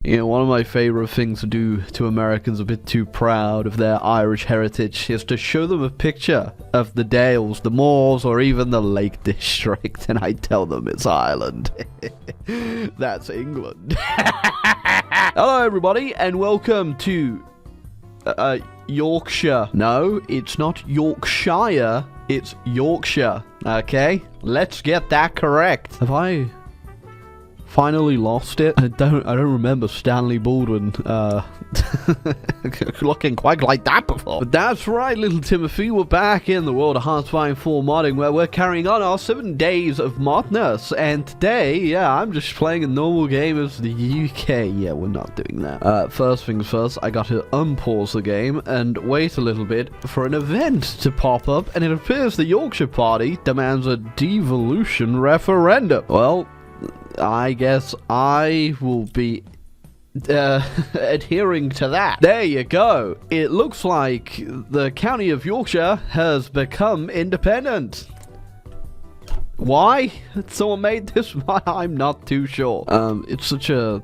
You know, one of my favorite things to do to Americans a bit too proud of their Irish heritage is to show them a picture of the Dales, the Moors, or even the Lake District, and I tell them it's Ireland. That's England. Hello, everybody, and welcome to Yorkshire. No, it's not Yorkshire, it's Yorkshire. Okay, let's get that correct. Have I finally lost it? I don't remember Stanley Baldwin looking quite like that before. But that's right, little Timothy, we're back in the world of Hearthstone 4 modding, where we're carrying on our 7 days of madness. And today, yeah, I'm just playing a normal game as the UK. Yeah, we're not doing that. First things first, I got to unpause the game and wait a little bit for an event to pop up, and it appears the Yorkshire Party demands a devolution referendum. Well, I guess I will be adhering to that. There you go. It looks like the county of Yorkshire has become independent. Why someone made this? I'm not too sure. It's such a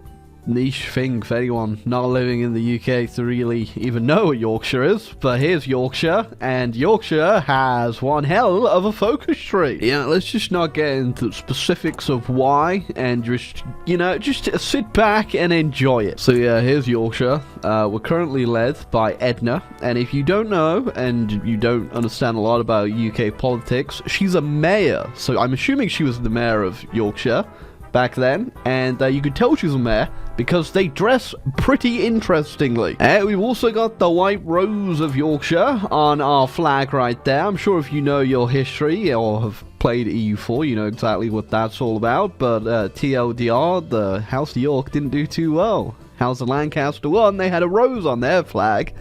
niche thing for anyone not living in the UK to really even know what Yorkshire is, but here's Yorkshire, and Yorkshire has one hell of a focus tree. Yeah, let's just not get into specifics of why, and just, you know, just sit back and enjoy it. So yeah, here's Yorkshire. We're currently led by Edna, and if you don't know, and you don't understand a lot about UK politics, she's a mayor, so I'm assuming she was the mayor of Yorkshire back then, and you could tell she's a mayor because they dress pretty interestingly. And we've also got the white rose of Yorkshire on our flag right there. I'm sure if you know your history or have played EU4, you know exactly what that's all about, but TLDR, the House of York didn't do too well. House of Lancaster won, they had a rose on their flag,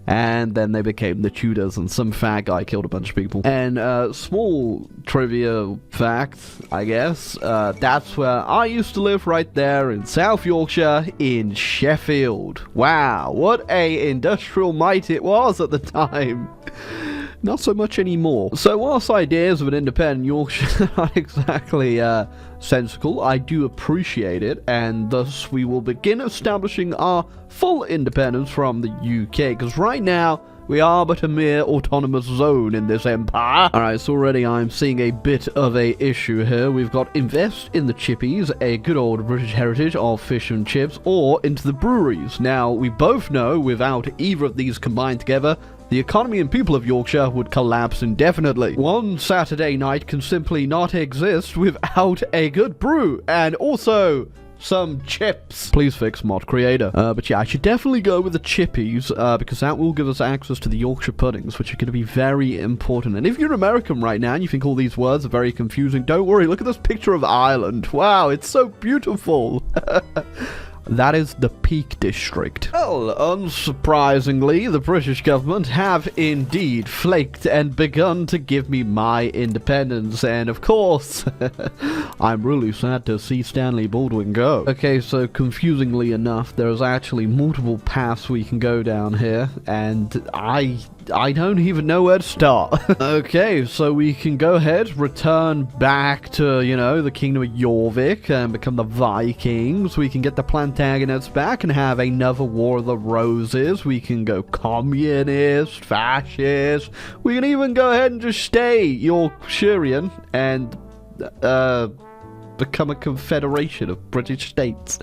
and then they became the Tudors, and some fat guy killed a bunch of people. And small trivia fact, I guess, that's where I used to live, right there in South Yorkshire in Sheffield. Wow, what a industrial might it was at the time. Not so much anymore. So whilst ideas of an independent Yorkshire are not exactly sensible, I do appreciate it, and thus we will begin establishing our full independence from the UK, because right now we are but a mere autonomous zone in this empire. Alright, so already I'm seeing a bit of a issue here. We've got invest in the chippies, a good old British heritage of fish and chips, or into the breweries. Now, we both know without either of these combined together, the economy and people of Yorkshire would collapse indefinitely. One Saturday night can simply not exist without a good brew, and also some chips. Please fix mod creator. But yeah, I should definitely go with the chippies, because that will give us access to the Yorkshire puddings, which are going to be very important. And if you're American right now and you think all these words are very confusing, don't worry, look at this picture of Ireland. Wow, it's so beautiful. That is the Peak District. Well, unsurprisingly, the British government have indeed flaked and begun to give me my independence, and of course, I'm really sad to see Stanley Baldwin go. Okay, so confusingly enough, there's actually multiple paths we can go down here, and I don't even know where to start. Okay, so we can go ahead, return back to, you know, the Kingdom of Jorvik and become the Vikings. We can get the Plantagenets back and have another War of the Roses. We can go communist, fascist. We can even go ahead and just stay Yorkshirean and become a confederation of British states.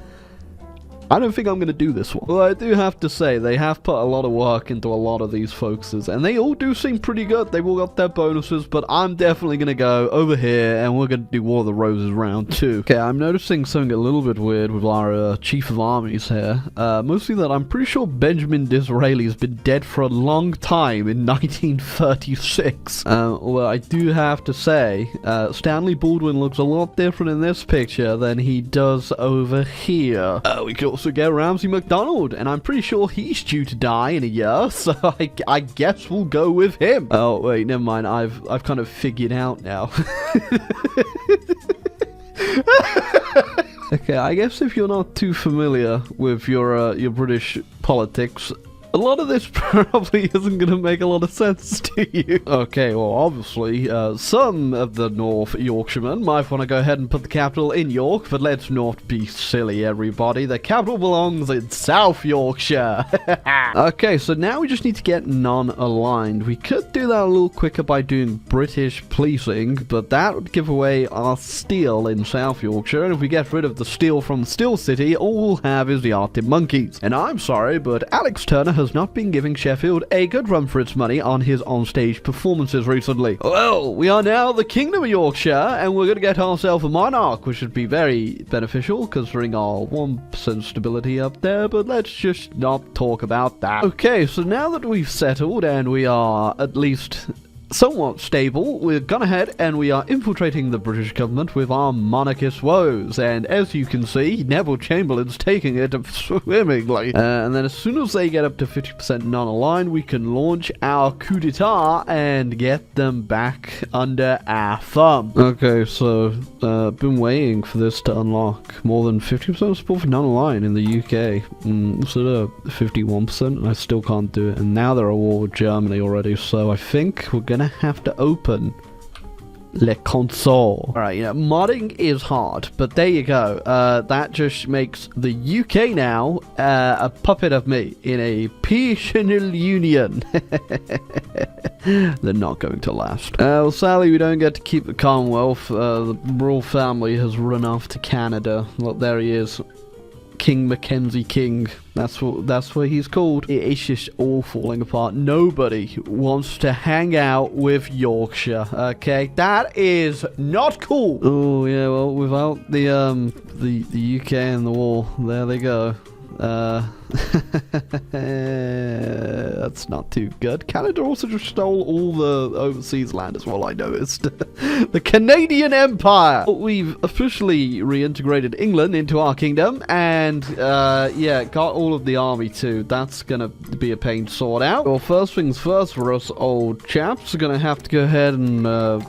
I don't think I'm going to do this one. Well, I do have to say, they have put a lot of work into a lot of these focuses, and they all do seem pretty good. They've all got their bonuses, but I'm definitely going to go over here, and we're going to do War of the Roses round 2. Okay, I'm noticing something a little bit weird with our Chief of Armies here. Mostly that I'm pretty sure Benjamin Disraeli has been dead for a long time in 1936. Well, I do have to say, Stanley Baldwin looks a lot different in this picture than he does over here. We could also get Ramsay MacDonald, and I'm pretty sure he's due to die in a year, so I guess we'll go with him. Oh wait, never mind. I've kind of figured out now. Okay, I guess if you're not too familiar with your British politics, A lot of this probably isn't going to make a lot of sense to you. Okay, well, obviously, some of the North Yorkshiremen might want to go ahead and put the capital in York, but let's not be silly, everybody. The capital belongs in South Yorkshire. Okay, so now we just need to get non-aligned. We could do that a little quicker by doing British policing, but that would give away our steel in South Yorkshire, and if we get rid of the steel from Steel City, all we'll have is the Arctic Monkeys. And I'm sorry, but Alex Turner has not been giving Sheffield a good run for its money on his onstage performances recently. Well, we are now the Kingdom of Yorkshire, and we're going to get ourselves a monarch, which would be very beneficial considering our 1% stability up there, but let's just not talk about that. Okay, so now that we've settled and we are at least somewhat stable, we've gone ahead and we are infiltrating the British government with our monarchist woes, and as you can see, Neville Chamberlain's taking it swimmingly. And then as soon as they get up to 50% non-aligned, we can launch our coup d'etat and get them back under our thumb. Okay, so been waiting for this to unlock. More than 50% support for non-aligned in the UK. So 51%, I still can't do it, and now they're at war with Germany already, so I think we're gonna have to open Le Console. Alright, modding is hard, but there you go. That just makes the UK now a puppet of me in a peaceable union. They're not going to last. Well, sadly, we don't get to keep the Commonwealth. The royal family has run off to Canada. Well, there he is. King Mackenzie King. That's what he's called. It's just all falling apart. Nobody wants to hang out with Yorkshire. Okay, that is not cool. Oh yeah, well, without the UK and the war, there they go. That's not too good. Canada also just stole all the overseas land as well, I noticed. The Canadian Empire! We've officially reintegrated England into our kingdom, and yeah, got all of the army too. That's gonna be a pain to sort out. Well, first things first for us old chaps, are gonna have to go ahead and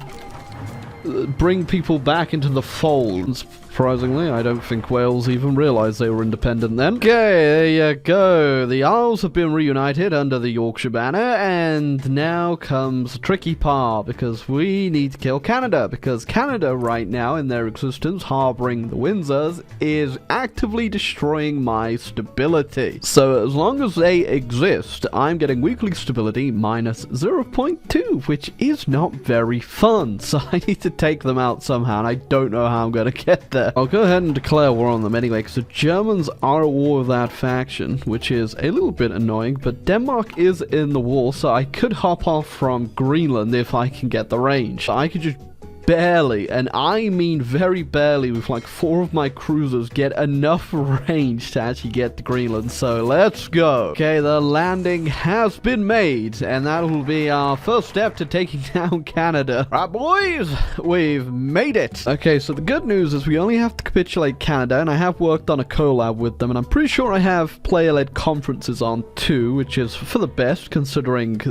bring people back into the fold. Surprisingly, I don't think Wales even realised they were independent then. Okay, there you go. The Isles have been reunited under the Yorkshire banner, and now comes the tricky part, because we need to kill Canada, because Canada right now, in their existence, harbouring the Windsors, is actively destroying my stability. So as long as they exist, I'm getting weekly stability minus 0.2, which is not very fun, so I need to take them out somehow, and I don't know how I'm going to get there. I'll go ahead and declare war on them anyway, because the Germans are at war with that faction, which is a little bit annoying, but Denmark is in the war, so I could hop off from Greenland if I can get the range. I could just barely, and I mean very barely, with like 4 of my cruisers, get enough range to actually get to Greenland, so let's go. Okay, the landing has been made, and that will be our first step to taking down Canada. Right, boys, we've made it. Okay, so the good news is we only have to capitulate Canada, and I have worked on a collab with them, and I'm pretty sure I have player-led conferences on too, which is for the best, considering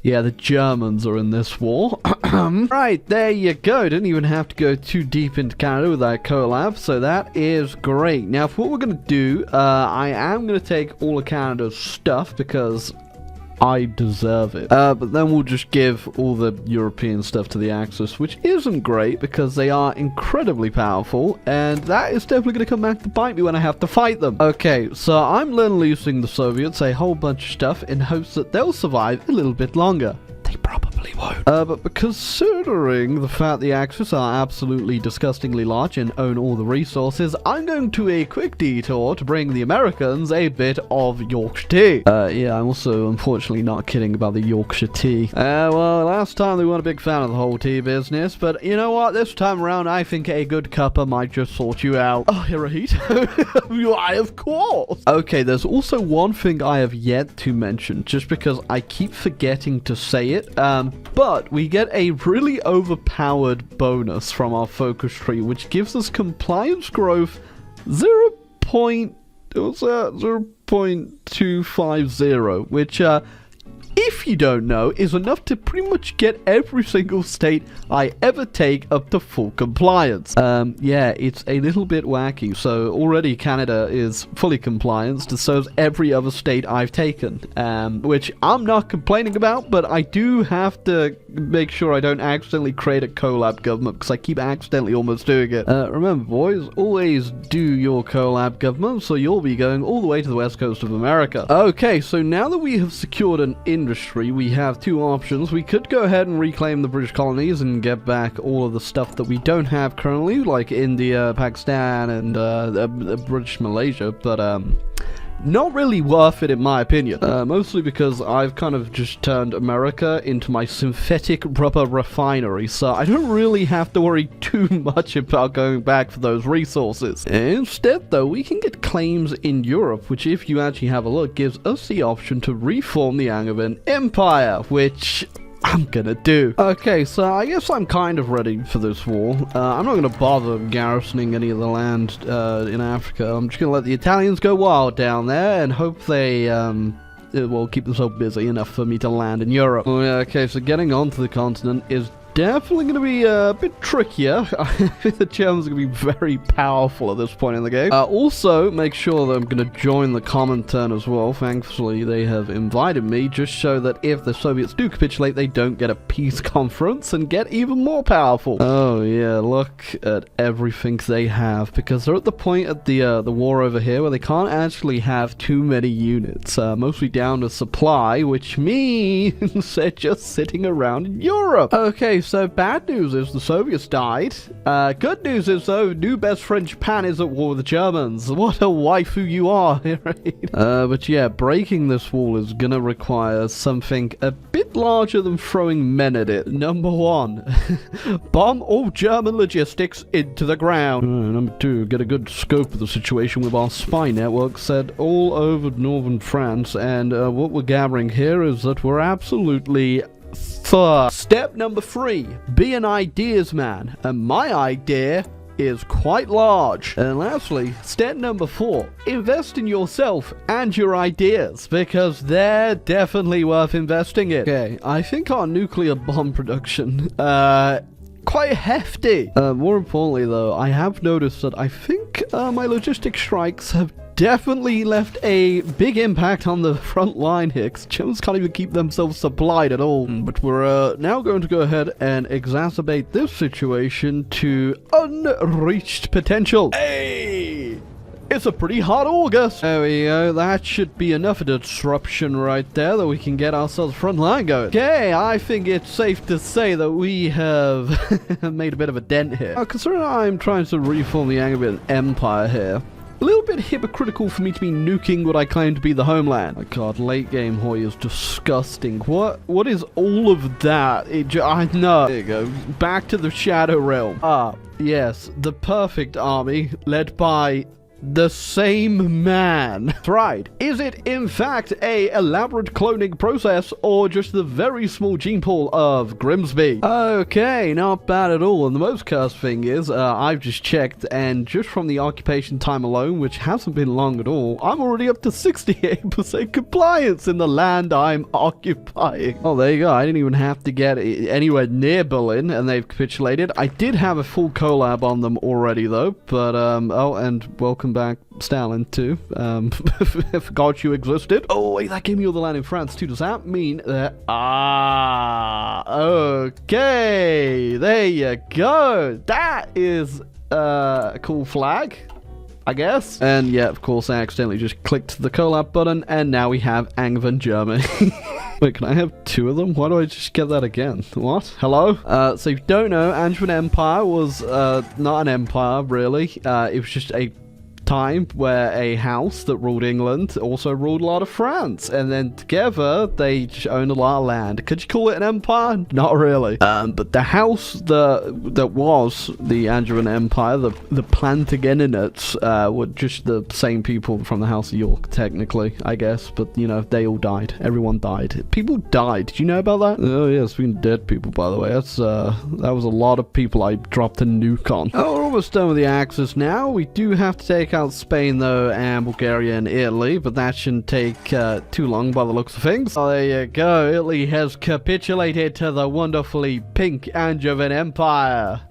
yeah, the Germans are in this war. Right, there you go. Didn't even have to go too deep into Canada with that collab, so that is great. Now, for what we're going to do, I am going to take all of Canada's stuff, because I deserve it. But then we'll just give all the European stuff to the Axis, which isn't great because they are incredibly powerful, and that is definitely going to come back to bite me when I have to fight them. Okay, so I'm lend-leasing the Soviets a whole bunch of stuff in hopes that they'll survive a little bit longer. They probably won't. But considering the fact the Axis are absolutely disgustingly large and own all the resources, I'm going to a quick detour to bring the Americans a bit of Yorkshire tea. Yeah, I'm also unfortunately not kidding about the Yorkshire tea. Well, last time they weren't a big fan of the whole tea business, but you know what? This time around, I think a good cuppa might just sort you out. Oh, here a heat? Why, of course. Okay, there's also one thing I have yet to mention, just because I keep forgetting to say it. But we get a really overpowered bonus from our focus tree, which gives us compliance growth 0.250, which if if you don't know, is enough to pretty much get every single state I ever take up to full compliance. Yeah, it's a little bit wacky. So already Canada is fully compliant, and so is every other state I've taken, which I'm not complaining about, but I do have to make sure I don't accidentally create a collab government, because I keep accidentally almost doing it. Remember, boys, always do your collab government, so you'll be going all the way to the west coast of America. Okay, so now that we have secured an industry, we have two options. We could go ahead and reclaim the British colonies and get back all of the stuff that we don't have currently, like India, Pakistan, and British Malaysia, but not really worth it in my opinion, mostly because I've kind of just turned America into my synthetic rubber refinery, so I don't really have to worry too much about going back for those resources. Instead though, we can get claims in Europe, which if you actually have a look, gives us the option to reform the Angevin Empire, which I'm gonna do. Okay, so I guess I'm kind of ready for this war. I'm not gonna bother garrisoning any of the land in Africa. I'm just gonna let the Italians go wild down there and hope they will keep themselves busy enough for me to land in Europe. Oh, yeah, okay, so getting onto the continent is definitely going to be a bit trickier. I think the Germans are going to be very powerful at this point in the game. Also, make sure that I'm going to join the Comintern as well. Thankfully, they have invited me, just so that if the Soviets do capitulate, they don't get a peace conference and get even more powerful. Oh yeah, look at everything they have, because they're at the point at the war over here where they can't actually have too many units, mostly down to supply, which means they're just sitting around in Europe. Okay, so bad news is the Soviets died. Good news is, though, new best friend Japan is at war with the Germans. What a waifu you are, right? But yeah, breaking this wall is gonna require something a bit larger than throwing men at it. Number one, bomb all German logistics into the ground. Number two, get a good scope of the situation with our spy network set all over northern France, and what we're gathering here is that we're absolutely Step number 3, be an ideas man, and my idea is quite large. And lastly, step number 4, invest in yourself and your ideas, because they're definitely worth investing in. Okay, I think our nuclear bomb production, quite hefty. More importantly though, I have noticed that I think my logistic strikes have definitely left a big impact on the front line here, because Germans can't even keep themselves supplied at all. But we're now going to go ahead and exacerbate this situation to unreached potential. Hey! It's a pretty hot August. There we go. That should be enough of a disruption right there that we can get ourselves front line going. Okay, I think it's safe to say that we have made a bit of a dent here. Considering I'm trying to reform the Angevin Empire here, a little bit hypocritical for me to be nuking what I claim to be the homeland. My god, late game Hoy is disgusting. What is all of that? I know. There you go. Back to the Shadow Realm. Yes, the perfect army led by the same man. That's right. Is it in fact a elaborate cloning process, or just the very small gene pool of Grimsby? Okay, not bad at all. And the most cursed thing is, I've just checked, and just from the occupation time alone, which hasn't been long at all, I'm already up to 68% compliance in the land I'm occupying. Oh, there you go. I didn't even have to get anywhere near Berlin, and they've capitulated. I did have a full collab on them already, though, but, oh, and welcome back, Stalin, too. Forgot you existed. Oh, wait, that gave me all the land in France, too. Does that mean that... okay. There you go. That is a cool flag, I guess. And yeah, of course, I accidentally just clicked the collab button, and now we have Angevin Germany. Wait, can I have 2 of them? Why do I just get that again? What? Hello? So if you don't know, Angevin Empire was not an empire, really. It was just a time where a house that ruled England also ruled a lot of France, and then together they just owned a lot of land. Could you call it an empire? Not really. But the house that was the Angevin Empire, the Plantagenets, were just the same people from the House of York, technically, I guess. But you know, they all died. Everyone died. People died. Did you know about that? Oh yeah, speaking of dead people, by the way, that was a lot of people I dropped a nuke on. Oh, we're almost done with the Axis now. We do have to take out Spain, though, and Bulgaria and Italy, but that shouldn't take too long by the looks of things. Oh, there you go. Italy has capitulated to the wonderfully pink Angevin Empire.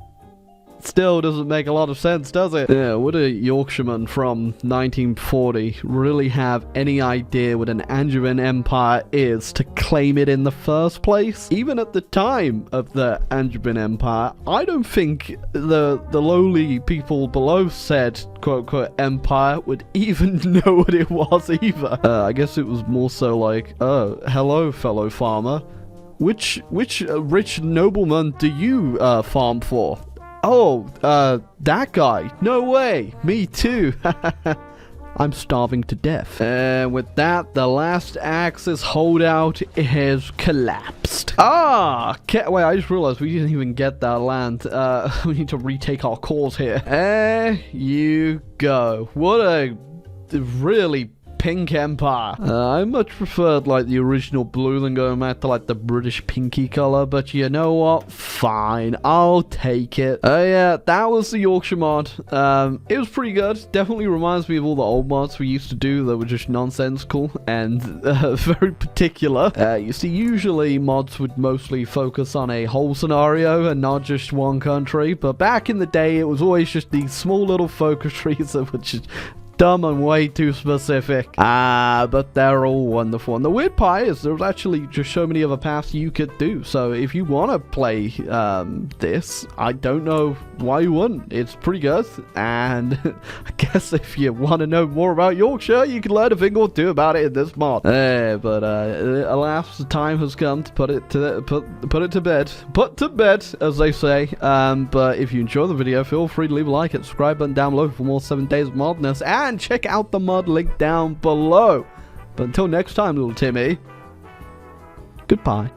Still doesn't make a lot of sense, does it? Yeah, would a Yorkshireman from 1940 really have any idea what an Angevin Empire is to claim it in the first place? Even at the time of the Angevin Empire, I don't think the lowly people below said quote-unquote empire would even know what it was either. I guess it was more so like, oh, hello, fellow farmer. Which rich nobleman do you farm for? Oh, that guy. No way. Me too. I'm starving to death. And with that, the last Axis holdout has collapsed. Ah! Wait, I just realized we didn't even get that land. We need to retake our cause here. There you go. What a really pink empire. I much preferred like the original blue than going back to like the British pinky color, but you know what? Fine, I'll take it. Yeah, that was the Yorkshire mod. It was pretty good. Definitely reminds me of all the old mods we used to do that were just nonsensical and very particular. You see, usually mods would mostly focus on a whole scenario and not just one country, but back in the day, it was always just these small little focus trees that were just dumb and way too specific. But they're all wonderful. And the weird part is there's actually just so many other paths you could do. So if you want to play this, I don't know why you wouldn't. It's pretty good. And I guess if you want to know more about Yorkshire, you can learn a thing or two about it in this mod. But alas, the time has come to put it to bed. Put to bed, as they say. But if you enjoy the video, feel free to leave a like and subscribe button down below for more 7 days of modness. And check out the mod link down below. But until next time, little Timmy, goodbye.